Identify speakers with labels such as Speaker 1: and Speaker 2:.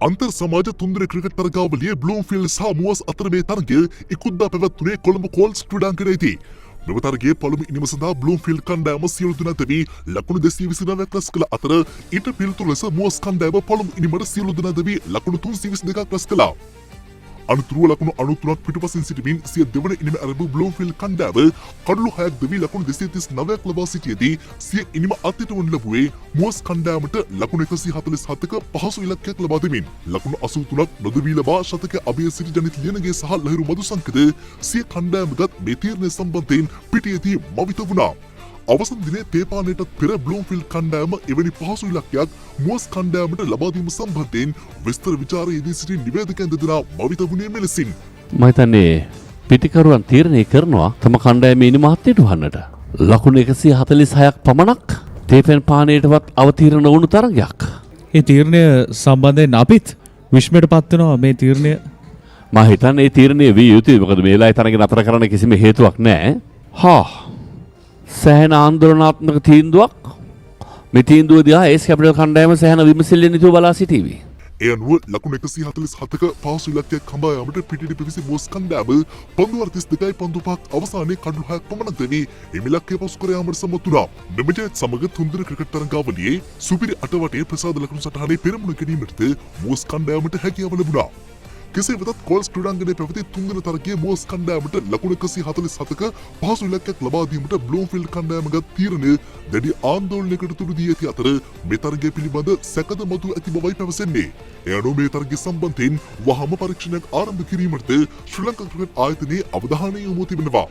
Speaker 1: අන්තර් සමාජ තුන්දෙනෙක් ක්‍රිකට් තරගාවලියේ බ්ලූම්ෆීල්ඩ් සහ මුවස් අතර මේ තරගය ඉකුද්දා පැවැත්වුණේ කොළඹ කෝල්ස් ක්‍රීඩාංගණයේදී. මෙම තරගයේ පළමු ඉනිම සඳහා බ්ලූම්ෆීල්ඩ් කණ්ඩායම සියලු දෙනා දෙවි ලකුණු 229ක් රැස් කළ අතර ඊට පිළිතුරු ලෙස මුවස් කණ්ඩායම පළමු ඉනිමට සියලු දෙනා දෙවි ලකුණු 322ක් රැස් කළා. අනුතුරුව ලකුණු 93ක් පිටුපසින් සිටමින් සිය දෙවන ඉනිම ආරම්භ බ්ලූම්ෆීල්ඩ් කණ්ඩායම කඩලු 6ක් දෙවි ලකුණු 239ක් ලබා සිටියේදී සිය ඉනිම අත්හිට වනු ලැබුවේ මුවස් කණ්ඩායමට ලකුණු 147ක පහසු ඉලක්කයක් ලබා දෙමින් ලකුණු 83ක් නොදවී ලබා ශතක අභය සිරි ජනිත් ලියනගේ සහ ලහිරු මදුසංකද සිය කණ්ඩායමගත් මේ තීරණය සම්බන්ධයෙන් පිටියේදී මවිත වුණා. අවසන් දිනේ තේපානයටත් පෙර බ්ලූම්ෆීල්ඩ් කණ්ඩායම එවැනි පහසු ඉලක්කයක් මුවස් කණ්ඩායමට ලබා දීම සම්බන්ධයෙන් විස්තර විචාරයේදී සිටි නිවේදකයන් දෙදෙනා මවිත වුණේ මෙලෙසින්.
Speaker 2: මම හිතන්නේ පිටිකරුවන් තීරණය කරනවා තම කණ්ඩායමේ ඉනිම අත්හිට වන්නට. ලකුණු 146ක් පමණක් තේපෙන් පානයටවත් අවතීර්ණ වුණු තරගයක්.
Speaker 3: ඒ තීරණය සම්බන්ධයෙන් අපිත් විශ්මයට පත් වෙනවා මේ තීරණය.
Speaker 2: මම හිතන්නේ මේ තීරණය විය යුතුයි. මොකද මේ වෙලාවේ තරගය නතර කරන්න කිසිම හේතුවක් නැහැ. සෑහෙන ආందోලනාත්මක තීන්දුවක්. මේ තීන්දුව දිහා ඒස් කැපිටල් කණ්ඩායම සෑහෙන විමසිල්ලෙන් යුතුව බලා සිටීවි.
Speaker 1: ඒ අනුව ලකුණු 147ක පහසු ඉලක්කයක් හඹා යාමට පිටිට පිවිසි මුවස් කණ්ඩායම පන්දු 32යි පන්දු 5ක් අවසානයේ කඩලු 6ක් පමණ දෙවි එම ඉලක්කය පසු කර යාමට සමත් වුණා. මෙම ජයත් සමග තුන්දෙන ක්‍රිකට් තරගාවලියේ සුපිරි අටවටේ ප්‍රසාද ලකුණු සටහනේ පෙරමුණ ගැනීමට මුවස් කණ්ඩායමට හැකියාව ලැබුණා. කෙසේ වෙතත් කෝල්ස් ක්‍රීඩාංගණයේ පැවති තුන්දෙන තරගයේ මුවස් කණ්ඩායමට ලකුණු 147ක පහසු ඉලක්කයක් ලබා දීමට බ්ලූම්ෆීල්ඩ් කණ්ඩායමගත් තීරණය දැඩි ආందోලනයකට තුඩු දී ඇති අතර මේ තරගය පිළිබඳ සැකද මතු ඇති බවයි පැවසෙන්නේ. ඒ අනුව මේ තරගය සම්බන්ධයෙන් වහම පරීක්ෂණයක් ආරම්භ කිරීමට ශ්‍රී ලංකා ක්‍රිකට් ආයතනයේ අවධානය යොමු තිබෙනවා.